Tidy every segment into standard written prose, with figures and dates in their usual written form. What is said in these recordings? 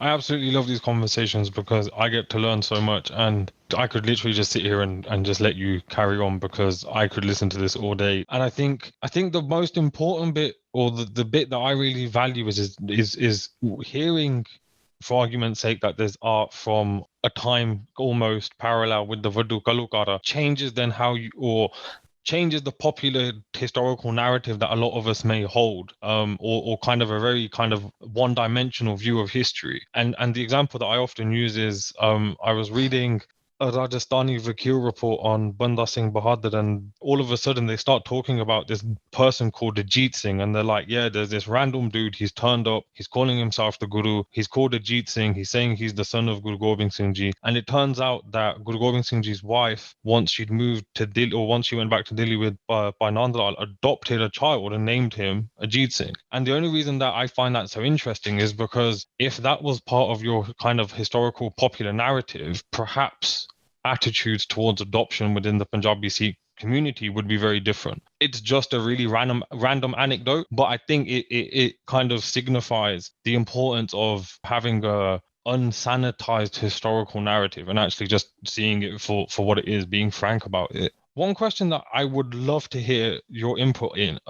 I absolutely love these conversations because I get to learn so much, and I could literally just sit here and just let you carry on because I could listen to this all day. And I think the most important bit, or the bit that I really value is hearing, for argument's sake, that there's art from a time almost parallel with the Vadu Kalukara changes then how you, or changes the popular historical narrative that a lot of us may hold, or kind of a very kind of one-dimensional view of history. And the example that I often use is, I was reading a Rajasthani Vakil report on Banda Singh Bahadur, and all of a sudden they start talking about this person called Ajit Singh, and they're like, yeah, there's this random dude, he's turned up, he's calling himself the Guru, he's called Ajit Singh, he's saying he's the son of Guru Gobind Singh Ji, and it turns out that Guru Gobind Singh Ji's wife, once she'd moved to Delhi, or once she went back to Delhi with by Nandlal, adopted a child and named him Ajit Singh. And the only reason that I find that so interesting is because if that was part of your kind of historical popular narrative, perhaps attitudes towards adoption within the Punjabi Sikh community would be very different. It's just a really random anecdote, but I think it kind of signifies the importance of having a unsanitized historical narrative and actually just seeing it for what it is, being frank about it. One question that I would love to hear your input in,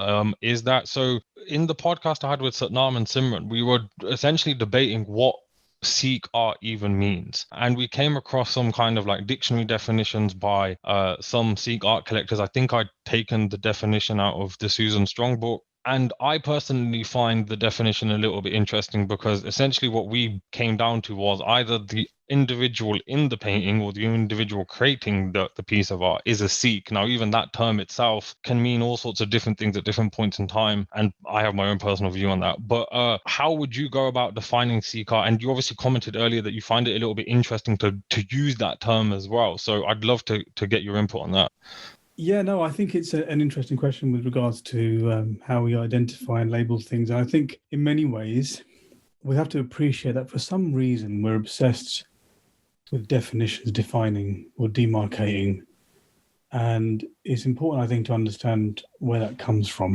is that, so in the podcast I had with Satnam and Simran, we were essentially debating what Sikh art even means. And we came across some kind of like dictionary definitions by some Sikh art collectors. I think I'd taken the definition out of the Susan Strong book. And I personally find the definition a little bit interesting because essentially what we came down to was either the individual in the painting or the individual creating the piece of art is a Sikh. Now, even that term itself can mean all sorts of different things at different points in time. And I have my own personal view on that. But how would you go about defining Sikh art? And you obviously commented earlier that you find it a little bit interesting to use that term as well. So I'd love to get your input on that. Yeah, no, I think it's an interesting question with regards to how we identify and label things. And I think in many ways, we have to appreciate that for some reason we're obsessed with definitions, defining or demarcating. And it's important, I think, to understand where that comes from,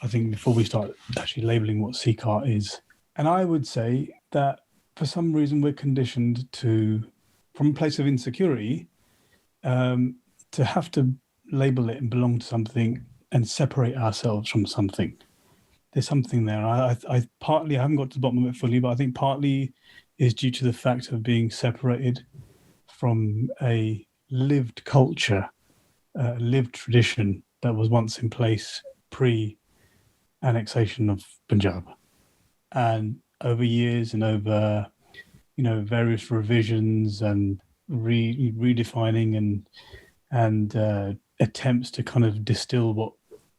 I think, before we start actually labeling what Sikh art is. And I would say that for some reason we're conditioned to, from a place of insecurity, to have to label it and belong to something and separate ourselves from something. There's something there. I partly, I haven't got to the bottom of it fully, but I think partly is due to the fact of being separated from a lived culture, lived tradition that was once in place pre-annexation of Punjab. And over years and over, various revisions and redefining and attempts to kind of distill what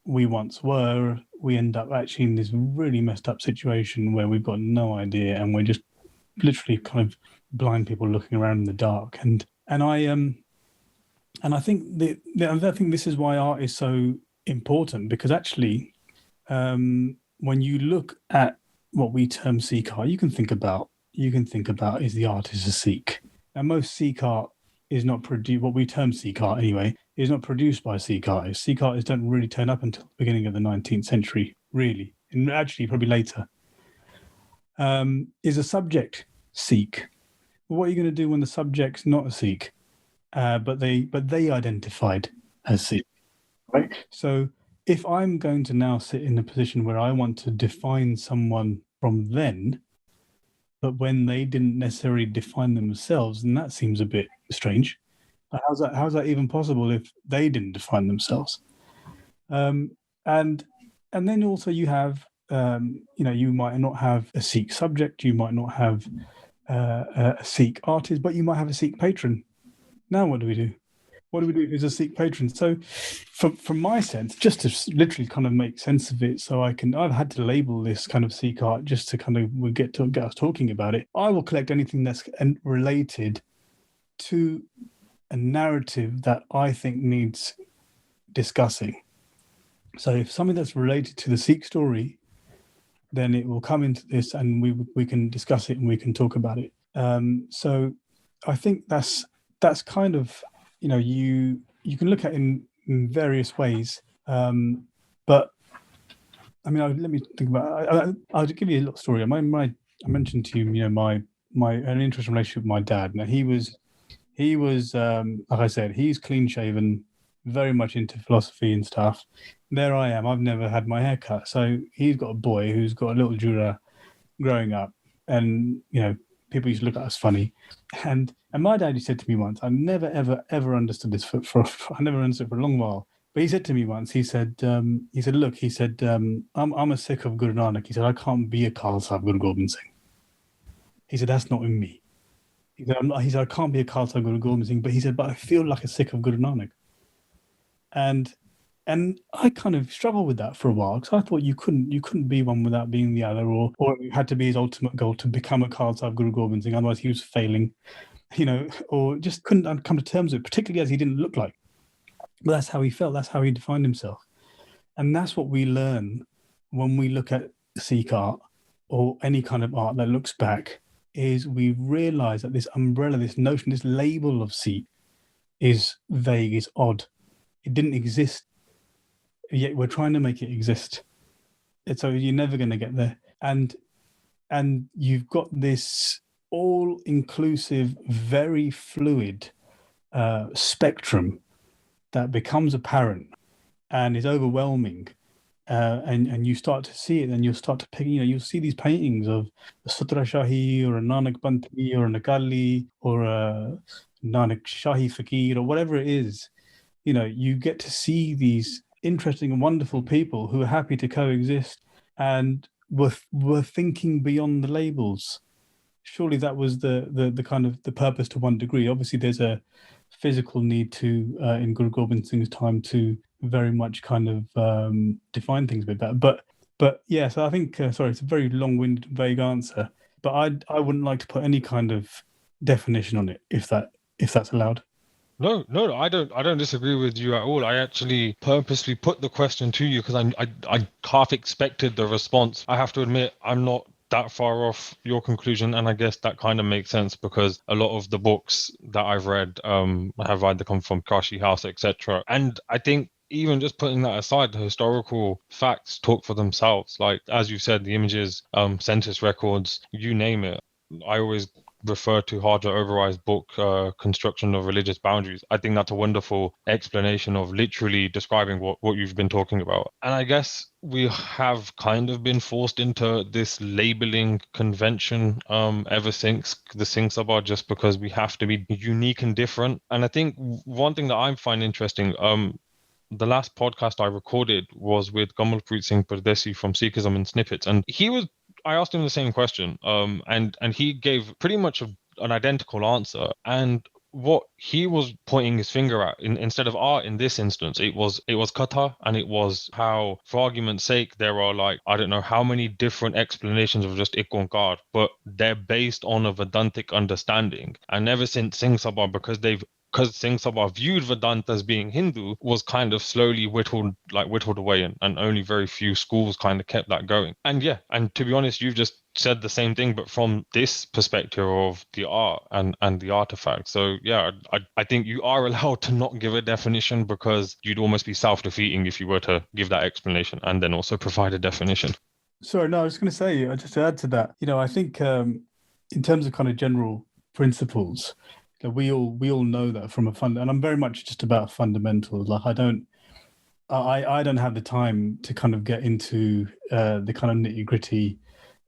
we once were, we end up actually in this really messed up situation where we've got no idea and we're just literally kind of blind people looking around in the dark. And I think this is why art is so important, because actually, when you look at what we term Sikh art, you can think about is the artist a Sikh? And most Sikh art is not produced, what we term Sikh art anyway, is not produced by Sikh artists. Sikh artists don't really turn up until the beginning of the 19th century, really, and actually probably later. Is a subject Sikh? Well, what are you going to do when the subject's not a Sikh, but they identified as Sikh, right? So if I'm going to now sit in a position where I want to define someone from then, but when they didn't necessarily define themselves, then that seems a bit strange. How's that even possible if they didn't define themselves? And then also you have, you might not have a Sikh subject, you might not have a Sikh artist, but you might have a Sikh patron. Now what do we do? What do we do if there's a Sikh patron? So from my sense, just to literally kind of make sense of it, I've had to label this kind of Sikh art just to kind of get us talking about it. I will collect anything that's related to a narrative that I think needs discussing. So if something that's related to the Sikh story, then it will come into this and we can discuss it and we can talk about it. So I think that's kind of, you can look at it in various ways. But I mean, let me think about it. I'll give you a little story. I mentioned to you, my an interesting relationship with my dad. Now he was like I said, he's clean shaven, very much into philosophy and stuff. There I am. I've never had my hair cut, so he's got a boy who's got a little jura growing up, and people used to look at us funny. And my dad, he said to me once, I never ever understood this I never understood for a long while. But he said to me once, he said, look, he said, I'm a Sikh of Guru Nanak. He said, I can't be a Khalsa of Guru Gobind Singh. He said, that's not in me. He said, I can't be a Khalsa of Guru Gobind Singh, but he said, but I feel like a Sikh of Guru Nanak. And I kind of struggled with that for a while, because I thought you couldn't be one without being the other, or it had to be his ultimate goal to become a Khalsa of Guru Gobind Singh, otherwise he was failing, or just couldn't come to terms with it, particularly as he didn't look like. But that's how he felt, that's how he defined himself. And that's what we learn when we look at Sikh art, or any kind of art that looks back, is we realize that this umbrella, this notion, this label of Sikh is vague, is odd. It didn't exist, yet we're trying to make it exist. So you're never going to get there. And you've got this all-inclusive, very fluid spectrum that becomes apparent and is overwhelming. And you start to see it, and you'll start to pick, you'll see these paintings of a Sutra Shahi or a Nanak Banti or an Akali or a Nanak Shahi Fakir or whatever it is. You get to see these interesting and wonderful people who are happy to coexist and were thinking beyond the labels. Surely that was the kind of the purpose to one degree. Obviously, there's a physical need to in Guru Gobind Singh's time to very much kind of define things a bit better. But yeah, so I think sorry, it's a very long-winded, vague answer. But I wouldn't like to put any kind of definition on it, if that's allowed. No, I don't disagree with you at all. I actually purposely put the question to you because I half expected the response. I have to admit, I'm not that far off your conclusion, and I guess that kind of makes sense because a lot of the books that I've read have either come from Kashi House, etc. And I think even just putting that aside, the historical facts talk for themselves. Like, as you said, the images, census records, you name it. I always refer to Hajar Overai's book, Construction of Religious Boundaries. I think that's a wonderful explanation of literally describing what you've been talking about. And I guess we have kind of been forced into this labeling convention ever since the Singh Sabha, just because we have to be unique and different. And I think one thing that I find interesting, the last podcast I recorded was with Kamalpreet Singh Pardesi from Sikhism in Snippets, and I asked him the same question, and he gave pretty much an identical answer. And what he was pointing his finger at, instead of art in this instance, it was katha, and it was how, for argument's sake, there are like, I don't know how many different explanations of just Ik Onkar, but they're based on a Vedantic understanding. And ever since Singh Sabha, because Singh Sabha viewed Vedanta as being Hindu, was kind of slowly whittled away, and only very few schools kind of kept that going. And yeah, and to be honest, you've just said the same thing, but from this perspective of the art and the artifacts. So yeah, I think you are allowed to not give a definition, because you'd almost be self-defeating if you were to give that explanation and then also provide a definition. Sorry, no, I was going to say, just to add to that, I think in terms of kind of general principles, we all know that from and I'm very much just about fundamentals. Like I don't have the time to kind of get into the kind of nitty gritty,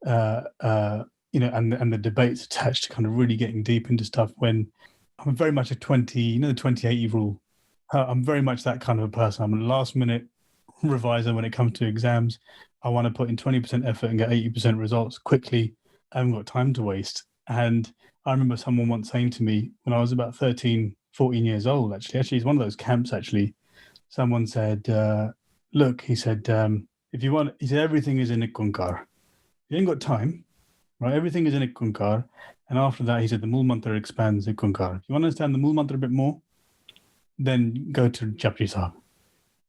and the debates attached to kind of really getting deep into stuff. When I'm very much a 28 rule. I'm very much that kind of a person. I'm a last minute reviser when it comes to exams. I want to put in 20% effort and get 80% results quickly. I haven't got time to waste. And I remember someone once saying to me when I was about 13, 14 years old, actually it's one of those camps, actually. Someone said, look, he said, if you want, he said, everything is in Ik Onkar. You ain't got time, right? Everything is in Ik Onkar. And after that, he said, the Mool Mantra expands Ik Onkar. If you want to understand the Mool Mantra a bit more, then go to Japji Sahib.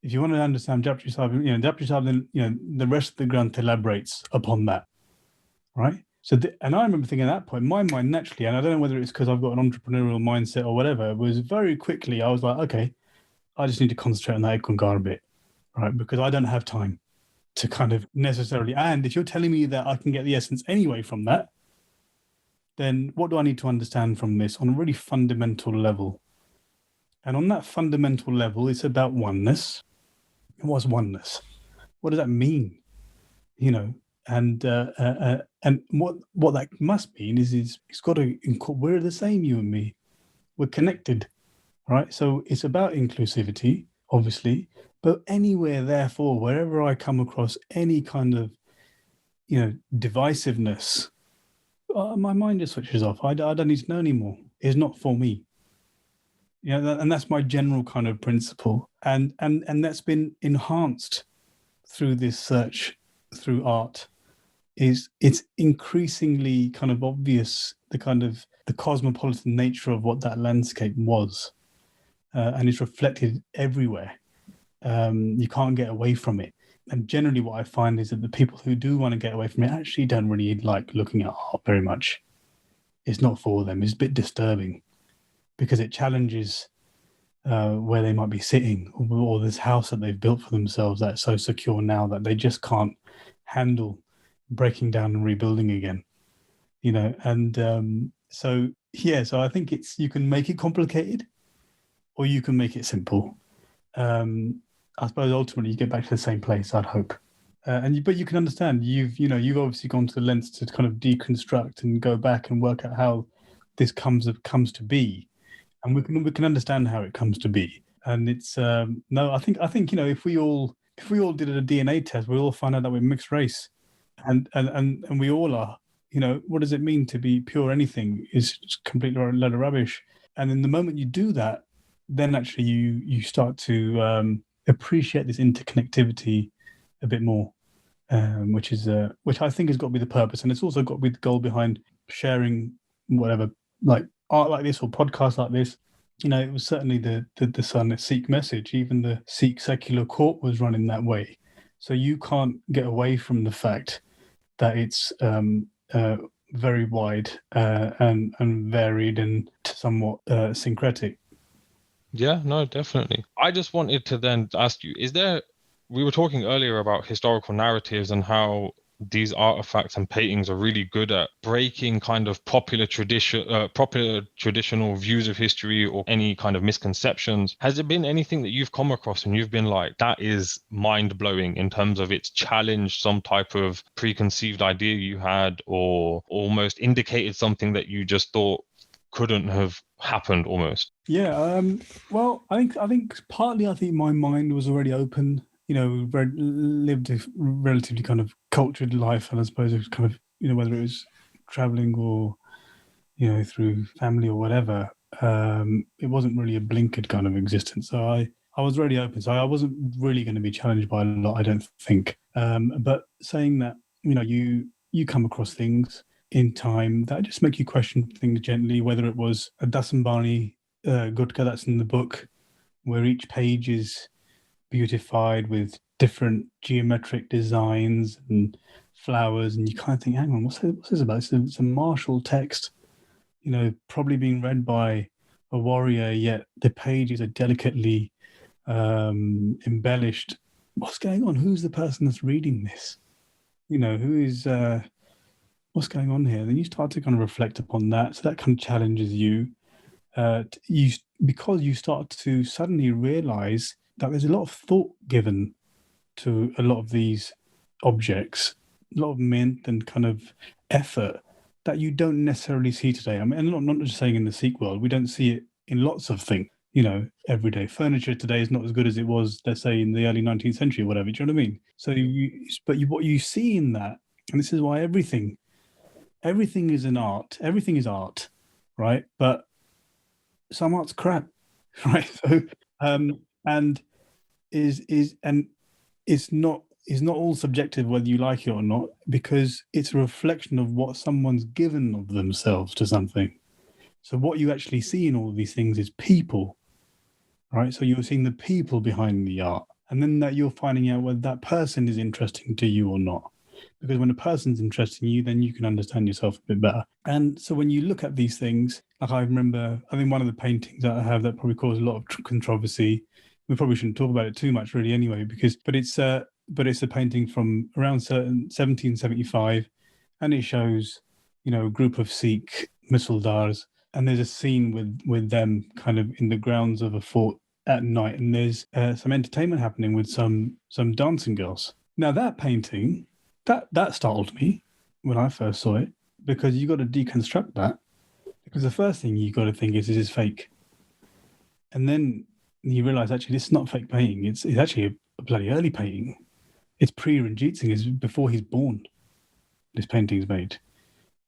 If you want to understand Japji Sahib, Japji Sahib, then, the rest of the Granth elaborates upon that, right? So, and I remember thinking at that point, my mind naturally, and I don't know whether it's because I've got an entrepreneurial mindset or whatever, was very quickly, I was like, okay, I just need to concentrate on that Ik Onkar a bit, right? Because I don't have time to kind of necessarily, and if you're telling me that I can get the essence anyway from that, then what do I need to understand from this on a really fundamental level? And on that fundamental level, it's about oneness. What's oneness? What does that mean? You know, and what that must mean is it's got to we're the same, you and me. We're connected, right? So it's about inclusivity, obviously, but anywhere, therefore, wherever I come across any kind of, divisiveness, my mind just switches off. I don't need to know anymore. It's not for me. And that's my general kind of principle, and that's been enhanced through this search through art. It's increasingly kind of obvious the cosmopolitan nature of what that landscape was, and it's reflected everywhere. You can't get away from it. And generally, what I find is that the people who do want to get away from it actually don't really like looking at art very much. It's not for them. It's a bit disturbing because it challenges where they might be sitting, or this house that they've built for themselves that's so secure now that they just can't handle breaking down and rebuilding again. So I think you can make it complicated or you can make it simple. I suppose ultimately you get back to the same place, I'd hope. But you can understand, you've obviously gone to the lengths to kind of deconstruct and go back and work out how this comes to be, and we can understand how it comes to be. And it's I think if we all did a DNA test, we all find out that we're mixed race, and we all are. What does it mean to be pure anything is completely a load of rubbish. And then the moment you do that, then actually you start to appreciate this interconnectivity a bit more, which I think has got to be the purpose, and it's also got to be the goal behind sharing whatever, like art like this or podcasts like this. It was certainly the Sun Sikh message. Even the Sikh secular court was running that way. So you can't get away from the fact that it's very wide and varied and somewhat syncretic. Yeah, no, definitely. I just wanted to then ask you, we were talking earlier about historical narratives and how these artifacts and paintings are really good at breaking kind of popular traditional views of history or any kind of misconceptions. Has there been anything that you've come across and you've been like, that is mind blowing in terms of it's challenged some type of preconceived idea you had, or almost indicated something that you just thought couldn't have happened almost? Yeah, well, I think partly my mind was already open. Lived a relatively kind of cultured life, and I suppose it was kind of whether it was traveling or through family or whatever, it wasn't really a blinkered kind of existence. So I was really open. So I wasn't really going to be challenged by a lot, I don't think. But saying that, you come across things in time that just make you question things gently, whether it was a Dasambani Gutka that's in the book, where each page is beautified with different geometric designs and flowers, and you kind of think, hang on, what's this about? It's a martial text, probably being read by a warrior, yet the pages are delicately embellished. What's going on? Who's the person that's reading this? Who is what's going on here? Then you start to kind of reflect upon that. So that kind of challenges you. Because you start to suddenly realize that there's a lot of thought given to a lot of these objects, a lot of mint and kind of effort that you don't necessarily see today. I mean, and not just saying in the Sikh world, we don't see it in lots of things. Everyday furniture today is not as good as it was, let's say, in the early 19th century or whatever. Do you know what I mean? So, what you see in that, and this is why everything is an art. Everything is art, right? But some art's crap, right? So, and it's not all subjective whether you like it or not, because it's a reflection of what someone's given of themselves to something. So what you actually see in all of these things is people, right? So you're seeing the people behind the art, and then that you're finding out whether that person is interesting to you or not. Because when a person's interesting you, then you can understand yourself a bit better. And so when you look at these things, like I think one of the paintings that I have that probably caused a lot of controversy. We probably shouldn't talk about it too much, really, anyway, but it's a painting from around 1775, and it shows, a group of Sikh Misaldars, and there's a scene with them kind of in the grounds of a fort at night, and there's some entertainment happening with some dancing girls. Now that painting, that startled me when I first saw it, because you got to deconstruct that, because the first thing you got to think is this fake, and then you realize actually this is not fake painting. It's actually a bloody early painting. It's pre-Ranjit Singh, is before he's born. This painting's made.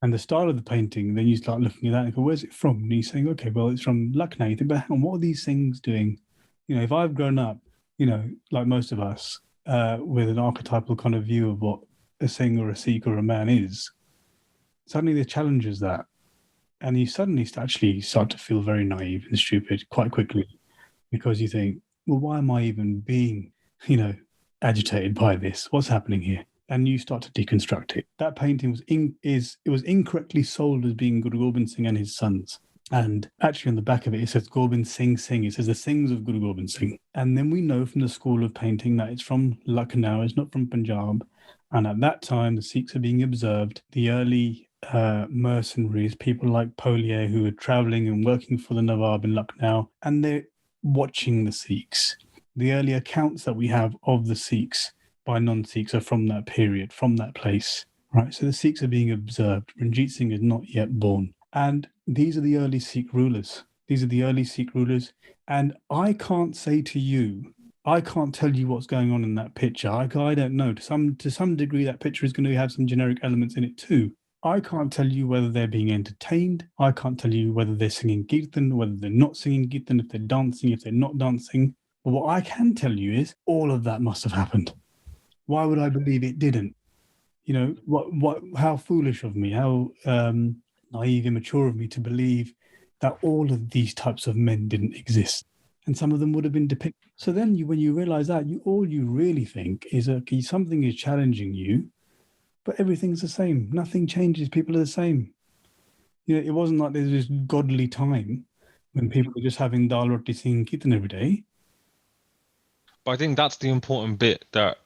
And the style of the painting, then you start looking at that and go, where's it from? And you're saying, okay, well, it's from Lucknow. You think, but hang on, what are these things doing? If I've grown up, like most of us, with an archetypal kind of view of what a Singh or a Sikh or a man is, suddenly the challenges that. And you suddenly actually start to feel very naive and stupid quite quickly, because you think, well, why am I even being, agitated by this? What's happening here? And you start to deconstruct it. That painting was incorrectly sold as being Guru Gobind Singh and his sons. And actually on the back of it, it says Gobind Singh Singh. It says the Singhs of Guru Gobind Singh. And then we know from the school of painting that it's from Lucknow, it's not from Punjab. And at that time, the Sikhs are being observed. The early mercenaries, people like Polier, who were traveling and working for the Nawab in Lucknow, and they're watching the Sikhs. The early accounts that we have of the Sikhs by non-Sikhs are from that period, from that place, right? So the Sikhs are being observed. Ranjit Singh is not yet born. And these are the early Sikh rulers. And I can't say to you, I can't tell you what's going on in that picture. I don't know. To some degree, that picture is going to have some generic elements in it too. I can't tell you whether they're being entertained. I can't tell you whether they're singing Kirtan, whether they're not singing Kirtan, if they're dancing, if they're not dancing. But what I can tell you is all of that must have happened. Why would I believe it didn't? How foolish of me, how naive, immature of me to believe that all of these types of men didn't exist. And some of them would have been depicted. So then when you realize that, all you really think is, okay, something is challenging you, but everything's the same. Nothing changes. People are the same. It wasn't like there's this godly time when people were just having dal roti singing kirtan every day. But I think that's the important bit that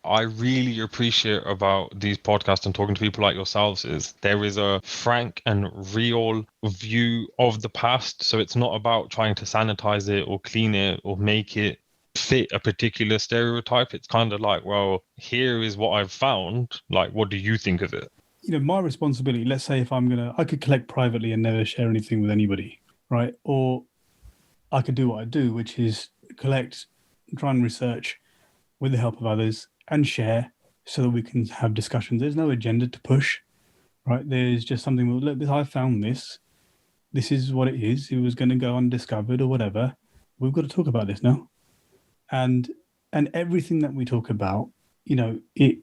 I really appreciate about these podcasts and talking to people like yourselves is there is a frank and real view of the past. So it's not about trying to sanitize it or clean it or make it fit a particular stereotype. It's kind of like, well, here is what I've found. Like, what do you think of it? My responsibility, let's say if I could collect privately and never share anything with anybody, right? Or I could do what I do, which is collect, try and research with the help of others and share so that we can have discussions. There's no agenda to push, right? There's just something, well, look, I found this. This is what it is. It was going to go undiscovered or whatever. We've got to talk about this now. And everything that we talk about, the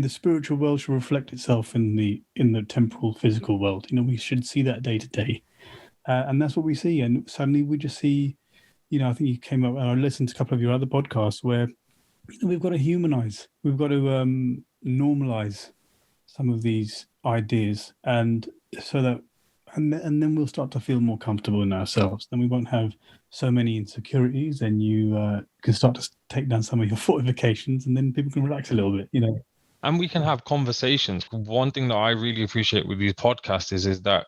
spiritual world should reflect itself in the temporal physical world. We should see that day to day. And that's what we see. And suddenly we just see, I think you came up and I listened to a couple of your other podcasts where we've got to humanize, we've got to normalize some of these ideas, and so that, and then we'll start to feel more comfortable in ourselves. Then we won't have so many insecurities, and you can start to take down some of your fortifications, and then people can relax a little bit, And we can have conversations. One thing that I really appreciate with these podcasts is that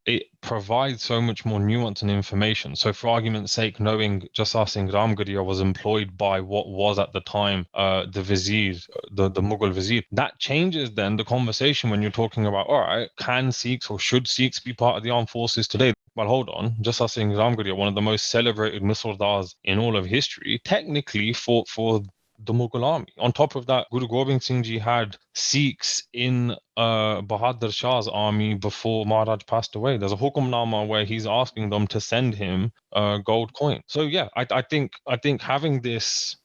it provides so much more nuance and information. So for argument's sake, knowing Dasam Singh Ramgarhia was employed by what was at the time the vizier, the Mughal vizier, that changes then the conversation when you're talking about, all right, can Sikhs or should Sikhs be part of the armed forces today? Well, hold on. Dasam Singh Ramgarhia, one of the most celebrated Misaldars in all of history, technically fought for the Mughal army. On top of that, Guru Gobind Singh Ji had Sikhs in Bahadur Shah's army before Maharaj passed away. There's a hukumnama where he's asking them to send him a gold coin. So yeah, I think having this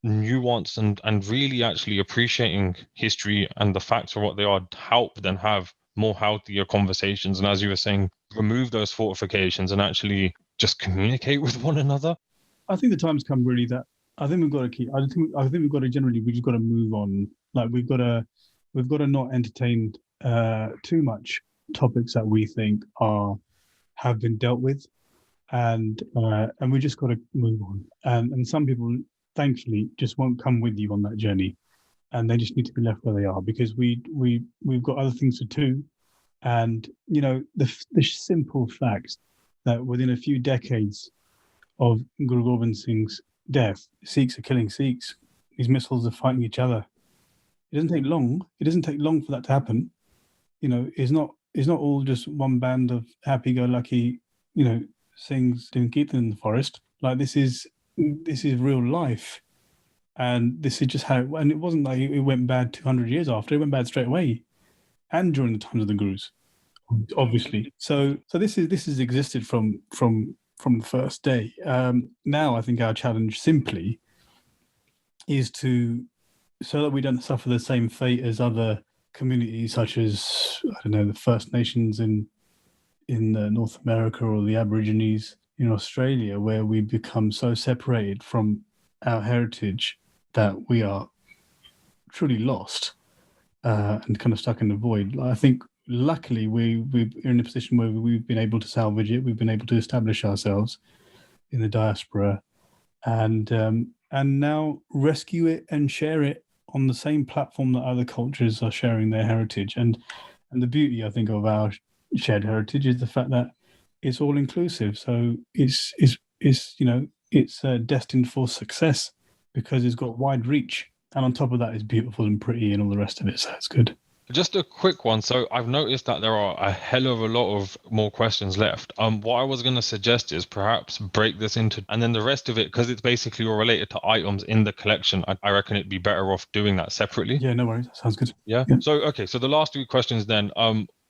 nuance and really actually appreciating history and the facts for what they are help then have more healthier conversations. And as you were saying, remove those fortifications and actually just communicate with one another. I think the time's come really that I think we've got to keep. I think we've got to generally. We just got to move on. Like we've got to not entertain too much topics that we think have been dealt with, and we just got to move on. And some people, thankfully, just won't come with you on that journey. and they just need to be left where they are, because we've got other things to do. And the simple fact that within a few decades of Guru Gobind Singh's death, Sikhs are killing Sikhs. These missiles are fighting each other. It doesn't take long. It doesn't take long for that to happen. It's not all just one band of happy-go-lucky, Singhs doing Kirtan in the forest. Like, this is real life, and this is just how. And it wasn't like it went bad 200 years after. It went bad straight away, and during the times of the Gurus, obviously. So this has existed from the first day. Now I think our challenge simply is so that we don't suffer the same fate as other communities, such as, I don't know, the First Nations in North America, or the Aborigines in Australia, where we become so separated from our heritage that we are truly lost and kind of stuck in the void. I think luckily we're in a position where we've been able to salvage it. We've been able to establish ourselves in the diaspora, and now rescue it and share it on the same platform that other cultures are sharing their heritage. And the beauty, I think, of our shared heritage is the fact that it's all inclusive. So it's destined for success because it's got wide reach, and on top of that, it's beautiful and pretty and all the rest of it. So it's good. Just a quick one. So I've noticed that there are a hell of a lot of more questions left. What I was going to suggest is perhaps break this into, and then the rest of it, because it's basically all related to items in the collection, I reckon it'd be better off doing that separately. Yeah, no worries. That sounds good. Yeah. So, okay. So the last two questions then,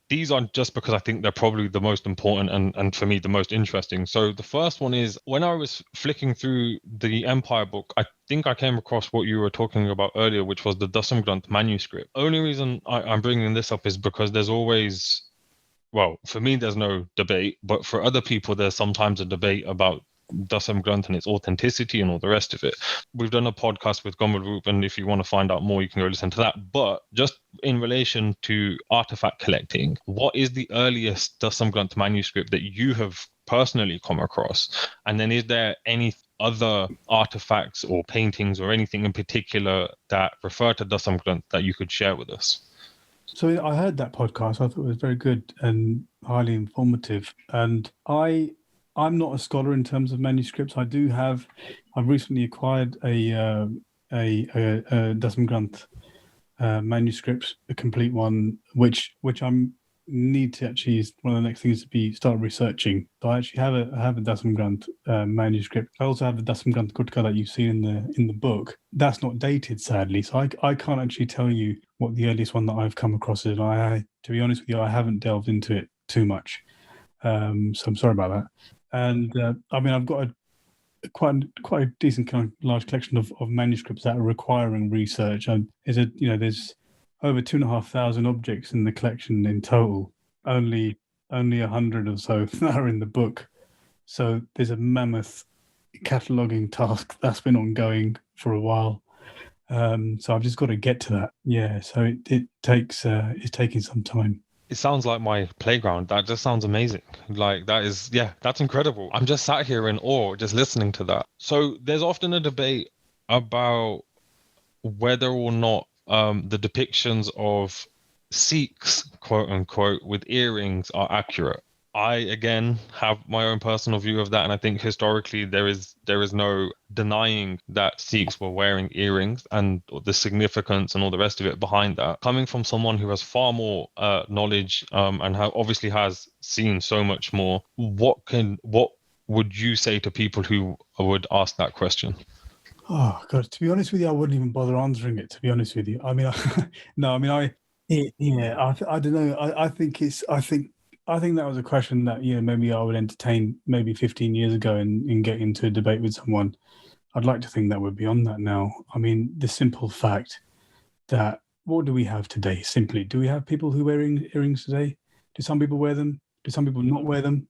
these are just because I think they're probably the most important and for me the most interesting. So the first one is, when I was flicking through the Empire book, I think I came across what you were talking about earlier, which was the Dasam Granth manuscript. Only reason I'm bringing this up is because there's always, well, for me, there's no debate, but for other people, there's sometimes a debate about Dasam Granth and its authenticity and all the rest of it. We've done a podcast with Gomal Group, and if you want to find out more, you can go listen to that. But just in relation to artifact collecting, what is the earliest Dasam Granth manuscript that you have personally come across? And then is there any other artifacts or paintings or anything in particular that refer to Dasam Granth that you could share with us? So I heard that podcast. I thought it was very good and highly informative. And I'm not a scholar in terms of manuscripts. I've recently acquired a Dasam Granth manuscript, a complete one, which I'm need to actually, is one of the next things to start researching. So I actually have a Dasam Granth manuscript. I also have the Dasam Granth Gutka that you've seen in the book. That's not dated, sadly, so I can't actually tell you what the earliest one that I've come across is. And to be honest with you, I haven't delved into it too much, so I'm sorry about that. And I mean, I've got quite a decent kind of large collection of manuscripts that are requiring research. And there's over 2,500 objects in the collection in total. Only 100 or so are in the book. So there's a mammoth cataloging task that's been ongoing for a while. So I've just got to get to that. Yeah. So it's taking some time. It sounds like my playground. That just sounds amazing. Like, that's incredible. I'm just sat here in awe, just listening to that. So there's often a debate about whether or not the depictions of Sikhs, quote unquote, with earrings are accurate. I, again, have my own personal view of that, and I think historically there is no denying that Sikhs were wearing earrings and the significance and all the rest of it behind that. Coming from someone who has far more knowledge and obviously has seen so much more, what would you say to people who would ask that question? Oh God! To be honest with you, I wouldn't even bother answering it. To be honest with you, I mean, I don't know. I think that was a question that maybe I would entertain maybe 15 years ago and get into a debate with someone. I'd like to think that we're beyond that now. I mean, the simple fact that what do we have today? Simply, do we have people who wear earrings today? Do some people wear them? Do some people not wear them?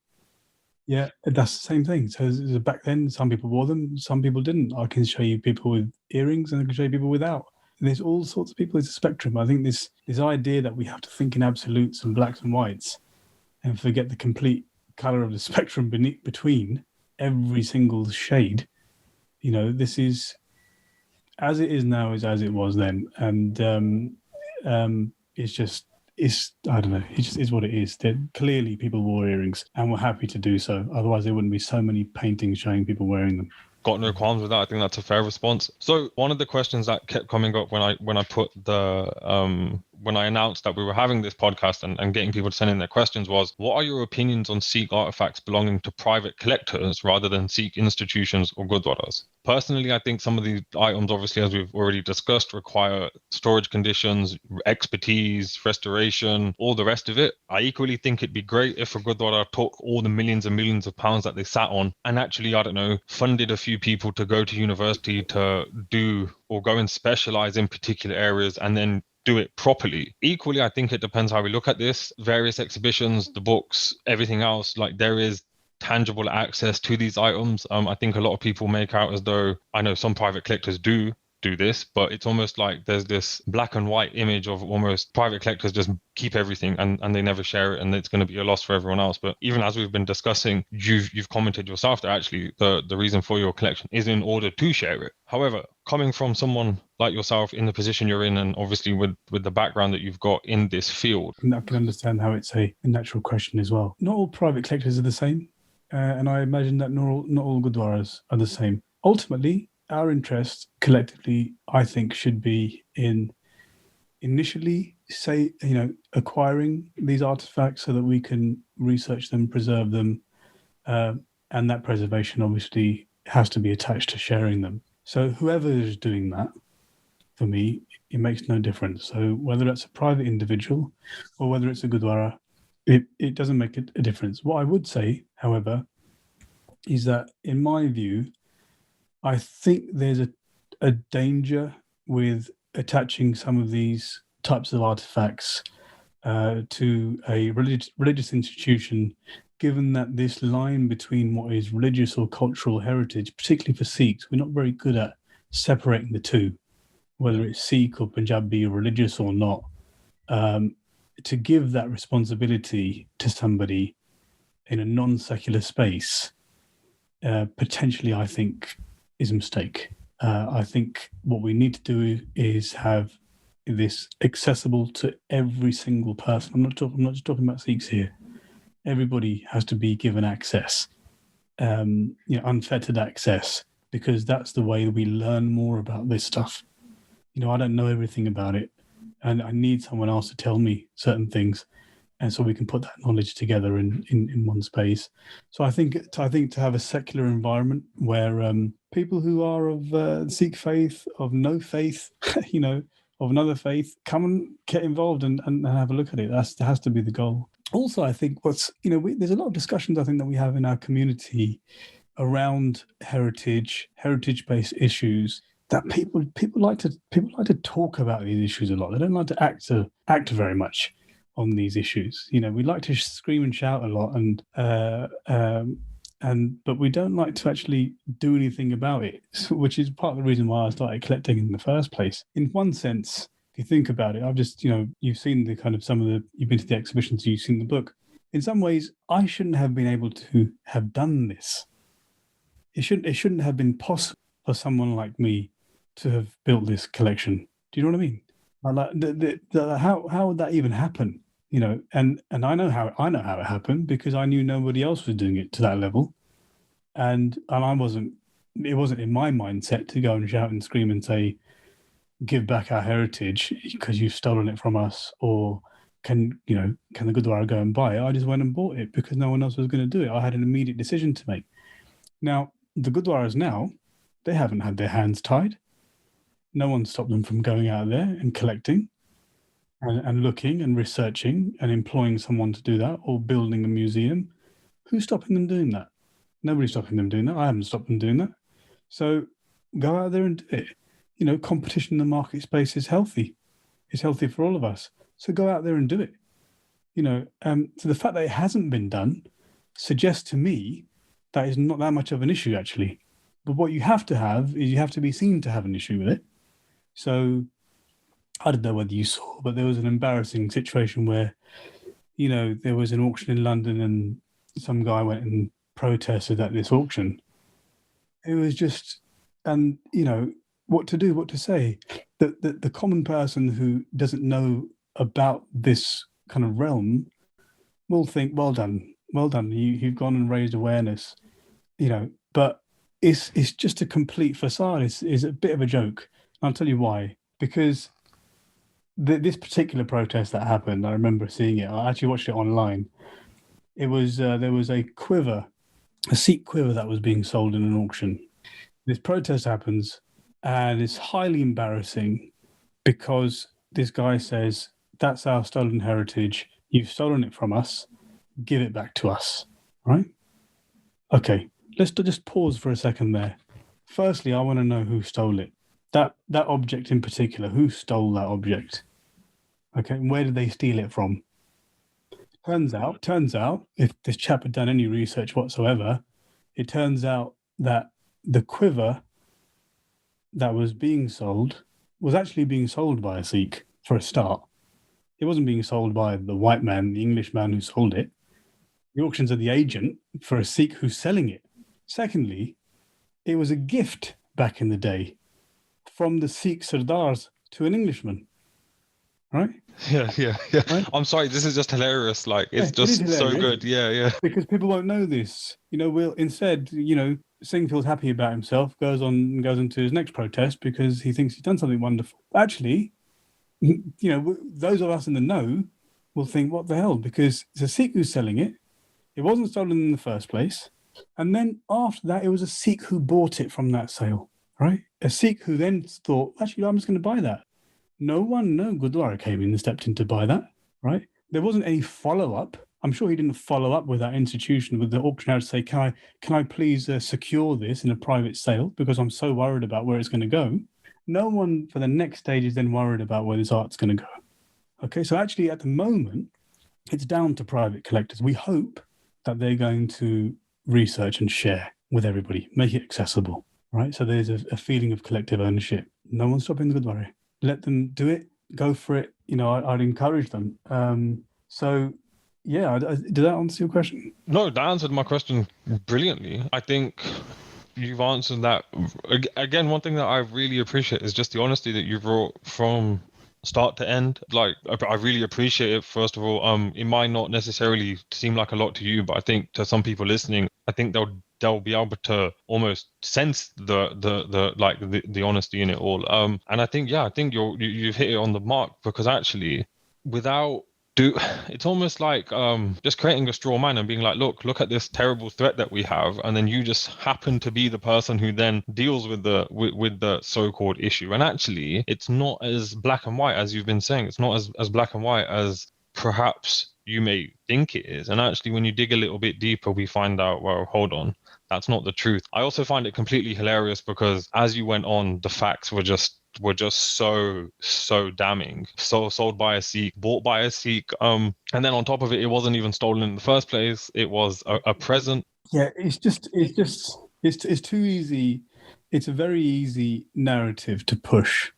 Yeah, that's the same thing. So back then, some people wore them, some people didn't. I can show you people with earrings, and I can show you people without. And there's all sorts of people. It's a spectrum. I think this idea that we have to think in absolutes and blacks and whites, and forget the complete color of the spectrum between every single shade. This is as it is now is as it was then, and it's I don't know. It just is what it is. Clearly, people wore earrings and were happy to do so. Otherwise, there wouldn't be so many paintings showing people wearing them. Got no qualms with that. I think that's a fair response. So one of the questions that kept coming up when I put the when I announced that we were having this podcast and getting people to send in their questions was, what are your opinions on Sikh artifacts belonging to private collectors rather than Sikh institutions or Gurdwaras? Personally, I think some of these items, obviously, as we've already discussed, require storage conditions, expertise, restoration, all the rest of it. I equally think it'd be great if a Gurdwara took all the millions and millions of pounds that they sat on and actually, I don't know, funded a few people to go to university to do or go and specialize in particular areas and then do it properly. Equally, I think it depends how we look at this. Various exhibitions, the books, everything else, like there is tangible access to these items. I think a lot of people make out as though, I know some private collectors do this, but it's almost like there's this black and white image of almost private collectors just keep everything and they never share it, and it's going to be a loss for everyone else. But even as we've been discussing, you've commented yourself that actually the reason for your collection is in order to share it. However, coming from someone like yourself in the position you're in, and obviously with the background that you've got in this field, I can understand how it's a natural question as well. Not all private collectors are the same, and I imagine that not all Gurdwaras are the same. Ultimately, our interest collectively, I think, should be in initially, acquiring these artifacts so that we can research them, preserve them, and that preservation obviously has to be attached to sharing them. So whoever is doing that, for me, it makes no difference. So whether it's a private individual or whether it's a Gurdwara, it doesn't make a difference. What I would say, however, is that in my view, I think there's a danger with attaching some of these types of artifacts to a religious institution, given that this line between what is religious or cultural heritage, particularly for Sikhs, we're not very good at separating the two, whether it's Sikh or Punjabi or religious or not. To give that responsibility to somebody in a non-secular space, potentially, I think, is a mistake. I think what we need to do is have this accessible to every single person. I'm not just talking about Sikhs here. Everybody has to be given access, unfettered access, because that's the way we learn more about this stuff. I don't know everything about it, and I need someone else to tell me certain things, and so we can put that knowledge together in one space. So I think to have a secular environment where people who are of Sikh faith, of no faith, of another faith, come and get involved and have a look at it. That has to be the goal. Also, I think there's a lot of discussions I think that we have in our community around heritage-based issues, that people like to talk about these issues a lot. They don't like to act very much on these issues. We like to scream and shout a lot, but we don't like to actually do anything about it, which is part of the reason why I started collecting in the first place. In one sense, if you think about it, I've just, you've seen the kind of you've been to the exhibitions, you've seen the book. In some ways, I shouldn't have been able to have done this. It shouldn't have been possible for someone like me to have built this collection. Do you know what I mean? How would that even happen? And I know how it happened, because I knew nobody else was doing it to that level, and I wasn't. It wasn't in my mindset to go and shout and scream and say, "Give back our heritage because you've stolen it from us," or can the Gurdwara go and buy it? I just went and bought it because no one else was going to do it. I had an immediate decision to make. Now the Gurdwaras they haven't had their hands tied. No one stopped them from going out there and collecting and looking and researching and employing someone to do that, or building a museum. Who's stopping them doing that? Nobody's stopping them doing that. I haven't stopped them doing that. So go out there and do it. Competition in the market space is healthy. It's healthy for all of us. So go out there and do it. So the fact that it hasn't been done suggests to me that is not that much of an issue, actually. But what you have to have is you have to be seen to have an issue with it. So I don't know whether you saw, but there was an embarrassing situation where, there was an auction in London and some guy went and protested at this auction. It was just, and, what to do, what to say. The common person who doesn't know about this kind of realm will think, well done, you've gone and raised awareness, but it's just a complete facade. It's a bit of a joke. I'll tell you why. Because this particular protest that happened, I remember seeing it. I actually watched it online. It was there was a Sikh quiver that was being sold in an auction. This protest happens, and it's highly embarrassing because this guy says, "That's our stolen heritage. You've stolen it from us. Give it back to us." Right? Okay. Let's just pause for a second there. Firstly, I want to know who stole it. That object in particular, who stole that object? Okay, and where did they steal it from? Turns out, if this chap had done any research whatsoever, it turns out that the quiver that was being sold was actually being sold by a Sikh for a start. It wasn't being sold by the white man, the English man who sold it. The auctions are the agent for a Sikh who's selling it. Secondly, it was a gift back in the day from the Sikh Sardars to an Englishman, right? Yeah. Right? I'm sorry, this is just hilarious. Like, it's Yeah, it is just so hilarious. good. Yeah. Because people won't know this. We'll instead, Singh feels happy about himself, goes into his next protest because he thinks he's done something wonderful. Actually, those of us in the know will think, what the hell? Because it's a Sikh who's selling it. It wasn't stolen in the first place. And then after that, it was a Sikh who bought it from that sale, right? A Sikh who then thought, actually, I'm just going to buy that. No Gurdwara came in and stepped in to buy that, right? There wasn't any follow-up. I'm sure he didn't follow up with that institution, with the auctioneer to say, can I please secure this in a private sale because I'm so worried about where it's going to go. No one for the next stage is then worried about where this art's going to go. Okay, so actually at the moment, it's down to private collectors. We hope that they're going to research and share with everybody, make it accessible, right? So there's a feeling of collective ownership. No one's stopping the Gurdwara. Let them do it, go for it. I'd encourage them. So, yeah, did that answer your question? No, that answered my question brilliantly. I think you've answered that. Again, one thing that I really appreciate is just the honesty that you brought from start to end. Like, I really appreciate it. First of all, it might not necessarily seem like a lot to you, but I think to some people listening, I think they'll be able to almost sense the honesty in it all. And I think you've hit it on the mark, because actually, without it's almost like just creating a straw man and being like, look at this terrible threat that we have, and then you just happen to be the person who then deals with the so-called issue. And actually, it's not as black and white as you've been saying. It's not as black and white as perhaps you may think it is. And actually, when you dig a little bit deeper, we find out, well, hold on, that's not the truth. I also find it completely hilarious because as you went on, the facts were just so damning. So sold by a Sikh, bought by a Sikh, and then on top of it wasn't even stolen in the first place. It was a present. Yeah, it's too easy. It's a very easy narrative to push.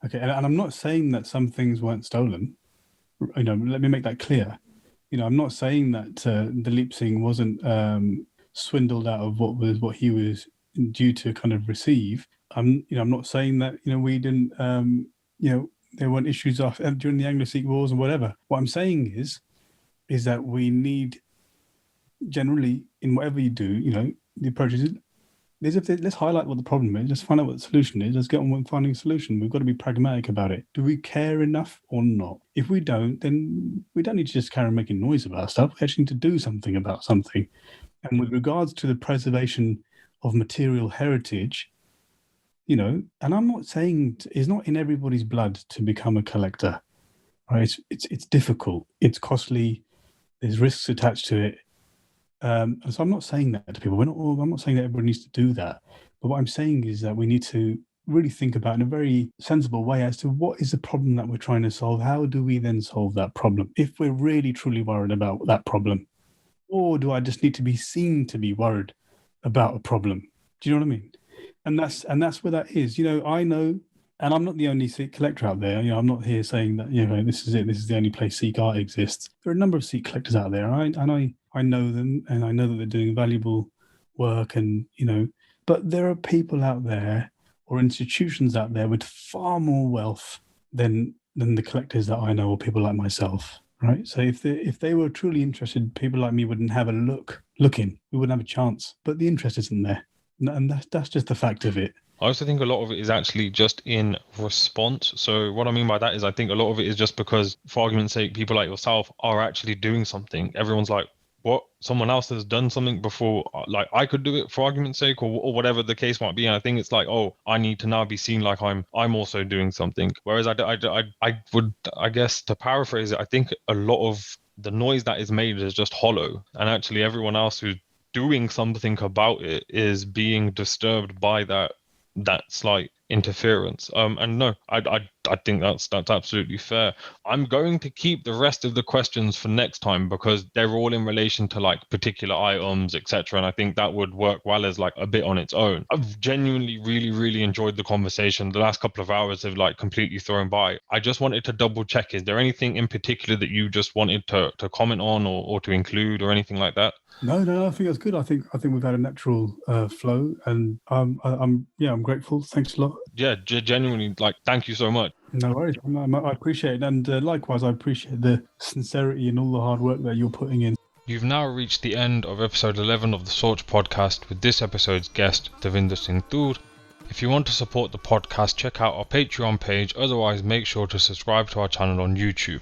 Okay, and I'm not saying that some things weren't stolen. Let me make that clear. I'm not saying that Dalip Singh wasn't swindled out of what he was due to kind of receive. I'm not saying that we didn't there weren't issues during the Anglo-Sikh Wars and whatever. What I'm saying is that we need, generally, in whatever you do, the approach is, let's highlight what the problem is. Let's find out what the solution is. Let's get on with finding a solution. We've got to be pragmatic about it. Do we care enough or not? If we don't, then we don't need to just carry on making noise about stuff. We actually need to do something about something. And with regards to the preservation of material heritage, and I'm not saying it's not in everybody's blood to become a collector, right? It's difficult. It's costly. There's risks attached to it. And so I'm not saying that to people. I'm not saying that everybody needs to do that. But what I'm saying is that we need to really think about in a very sensible way as to what is the problem that we're trying to solve. How do we then solve that problem if we're really truly worried about that problem? Or do I just need to be seen to be worried about a problem? Do you know what I mean? And that's where that is. I know, and I'm not the only Sikh collector out there. I'm not here saying that this is it. This is the only place Sikh art exists. There are a number of Sikh collectors out there, and I know them, and I know that they're doing valuable work, and but there are people out there or institutions out there with far more wealth than the collectors that I know, or people like myself. Right. So if they were truly interested, people like me wouldn't have a look in. We wouldn't have a chance. But the interest isn't there. And that's just the fact of it. I also think a lot of it is actually just in response. So what I mean by that is I think a lot of it is just because, for argument's sake, people like yourself are actually doing something. Everyone's like, what? Someone else has done something before, like I could do it, for argument's sake, or whatever the case might be. And I think it's like, oh, I need to now be seen like I'm also doing something. Whereas I would, I guess, to paraphrase it, I think a lot of the noise that is made is just hollow, and actually everyone else who's doing something about it is being disturbed by that slight interference. And no, I think that's absolutely fair. I'm going to keep the rest of the questions for next time because they're all in relation to like particular items, etc. And I think that would work well as like a bit on its own. I've genuinely really enjoyed the conversation. The last couple of hours have like completely thrown by. I just wanted to double check, is there anything in particular that you just wanted to comment on or to include or anything like that? No, I think that's good. I think we've had a natural flow, and I'm grateful. Thanks a lot. Yeah, genuinely, like, thank you so much. No worries. I appreciate it, and likewise, I appreciate the sincerity and all the hard work that you're putting in. You've now reached the end of episode 11 of the Soch podcast with this episode's guest, Davinder Singh Toor. If you want to support the podcast, check out our Patreon page. Otherwise, make sure to subscribe to our channel on YouTube.